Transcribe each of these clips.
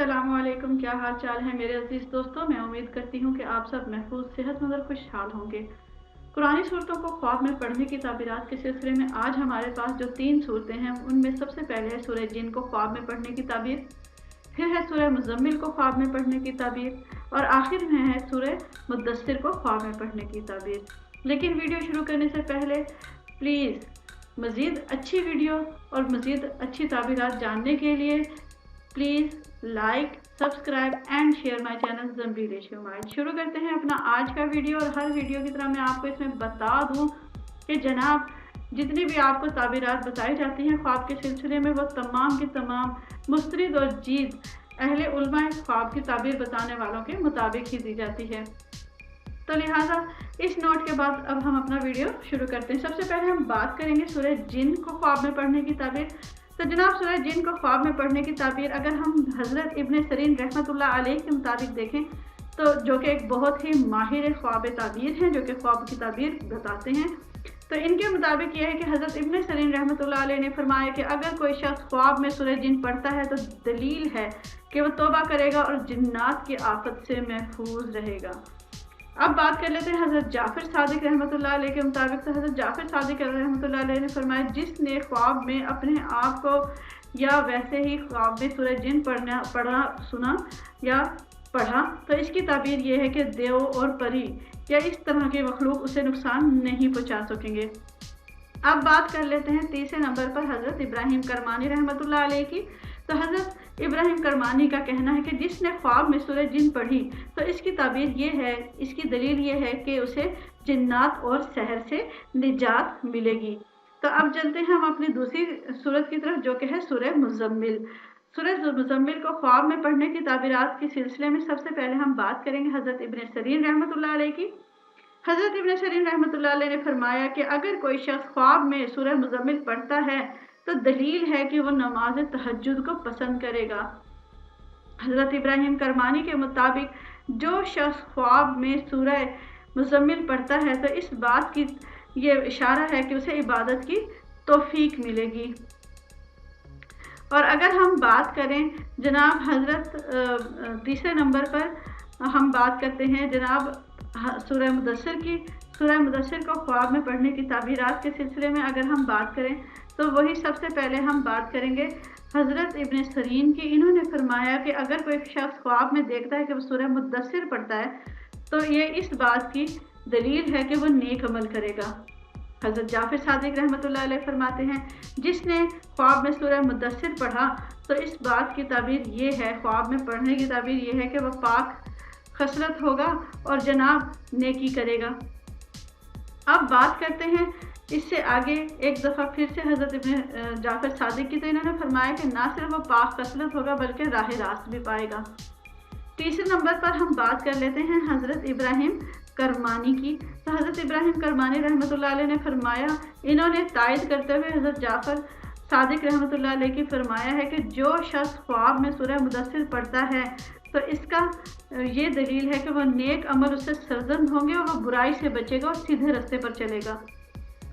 अस्सलामुअलैकुम। क्या हाल चाल है मेरे अजीज दोस्तों। मैं उम्मीद करती हूँ कि आप सब महफूज, सेहतमंद और खुशहाल होंगे। कुरानी सूरतों को ख्वाब में पढ़ने की ताबीरात के सिलसिले में आज हमारे पास जो 3 सूरतें हैं, उनमें सबसे पहले है सूरह जिन को ख्वाब में पढ़ने की ताबीर, फिर है सूरह मुज़म्मिल को ख्वाब में पढ़ने की ताबीर, और आखिर में है सूरह मुद्दस्सिर को ख्वाब में पढ़ने की ताबीर। लेकिन वीडियो शुरू करने से पहले प्लीज़ मज़ीद अच्छी वीडियो और मज़ीद अच्छी ताबीरात जानने के लिए please like, subscribe and share my channel Zambeel Shumail. शुरू करते हैं अपना आज का वीडियो। और हर वीडियो की तरह मैं आपको इसमें बता दूं कि जनाब जितनी भी आपको ताबीरात बताई जाती हैं ख्वाब के सिलसिले में, वो तमाम की तमाम मुस्तरिद और जीद अहले उलमा ख्वाब की ताबीर बताने वालों के मुताबिक ही दी जाती है। तो लिहाजा इस नोट के बाद अब हम अपना वीडियो शुरू करते हैं। सबसे पहले हम बात करेंगे सूरह जिन को ख्वाब में पढ़ने की ताबीर। तो जनाब सूरह जिन को ख्वाब में पढ़ने की ताबीर अगर हम हज़रत इब्न सरीन रहमतुल्लाह अलैह के मुताबिक देखें, तो जो कि एक बहुत ही माहिर ख्वाब ताबीर हैं, जो कि ख्वाब की ताबीर बताते हैं, तो इनके मुताबिक यह है कि हज़रत इब्न सरीन रहमतुल्लाह अलैह ने फरमाया कि अगर कोई शख्स ख्वाब में सूरह जिन पढ़ता है तो दलील है कि वह तौबा करेगा और जिन्नात की आफत से महफूज रहेगा। अब बात कर लेते हैं हज़रत जाफ़र सादिक रहमतुल्लाह अलैह के मुताबिक। तो हज़रत जाफ़र सादिक रहमतुल्लाह अलैह ने फरमाया, जिसने ख्वाब में अपने आप को या वैसे ही ख्वाब में सूरह जिन पढ़ा सुना या पढ़ा, तो इसकी ताबीर ये है कि देव और परी या इस तरह के मखलूक उसे नुकसान नहीं पहुँचा सकेंगे। अब बात कर लेते हैं तीसरे नंबर पर हज़रत इब्राहिम करमानी रहमतुल्लाह अलैह की। तो हज़रत इब्राहिम करमानी का कहना है कि जिसने ख्वाब में सूरह जिन पढ़ी तो इसकी ताबीर ये है, इसकी दलील ये है कि उसे जिन्नात और सहर से निजात मिलेगी। तो अब चलते हैं हम अपनी दूसरी सूरत की तरफ, जो कि है सूरह मुज़म्मिल। सूरह मुज़म्मिल को ख्वाब में पढ़ने की ताबीरात के सिलसिले में सबसे पहले हम बात करेंगे हज़रत इब्न सरीन रहमतुल्लाह अलैह की। हज़रत इब्न सरीन रहमतुल्लाह अलैह ने फरमाया कि अगर कोई शख्स ख्वाब में सूरह मुज़म्मिल पढ़ता है तो दलील है कि वो नमाज तहज्जुद को पसंद करेगा। हज़रत इब्राहिम करमानी के मुताबिक जो शख्स ख्वाब में सूरह मुज़म्मिल पढ़ता है तो इस बात की ये इशारा है कि उसे इबादत की तौफीक मिलेगी। और अगर हम बात करें जनाब हज़रत तीसरे नंबर पर हम बात करते हैं जनाब सूरह मुद्दस्सिर की। सूरह मुद्दस्सिर को ख्वाब में पढ़ने की ताबीरात के सिलसिले में अगर हम बात करें तो वही सबसे पहले हम बात करेंगे हज़रत इब्न सरीन की। इन्होंने फरमाया कि अगर कोई शख्स ख्वाब में देखता है कि वो सूरह मुद्दस्सिर पढ़ता है तो ये इस बात की दलील है कि वो नेक अमल करेगा। हज़रत जाफ़र सादिक रहमतुल्लाह अलैह फरमाते हैं, जिसने ख्वाब में सूरह मुद्दस्सिर पढ़ा तो इस बात की ताबीर ये है, ख्वाब में पढ़ने की ताबीर ये है कि वह पाक खसरत होगा और जनाब नेकी करेगा। अब बात करते हैं इससे आगे एक दफ़ा फिर से हज़रत इब्न जाफ़र सादिक की। तो इन्होंने फरमाया कि ना सिर्फ वो पाक कसरत होगा बल्कि राह रास्त भी पाएगा। तीसरे नंबर पर हम बात कर लेते हैं हज़रत इब्राहिम करमानी की। तो हज़रत इब्राहिम करमानी रहमतुल्लाह अलैह ने फरमाया, इन्होंने तायद करते हुए हज़रत जाफ़र सादिक रहमतुल्लाह अलैह की फरमाया है कि जो शख्स ख्वाब में सूरह मुद्दस्सिर पढ़ता है तो इसका ये दलील है कि वह नेक अमल उससे सरजंद होंगे और वह बुराई से बचेगा और सीधे रास्ते पर चलेगा।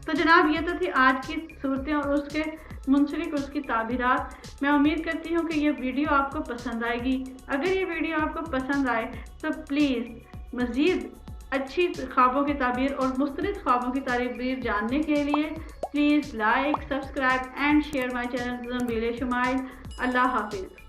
तो जनाब ये तो थी आज की सूरतें और उसके मुंसलिक उसकी ताबीरात। मैं उम्मीद करती हूँ कि ये वीडियो आपको पसंद आएगी। अगर ये वीडियो आपको पसंद आए तो प्लीज़ मज़ीद अच्छी ख्वाबों की ताबीर और मुस्तरिद ख्वाबों की ताबीर जानने के लिए please like, subscribe and share my channel Zambeel Shumail. अल्लाह हाफिज़।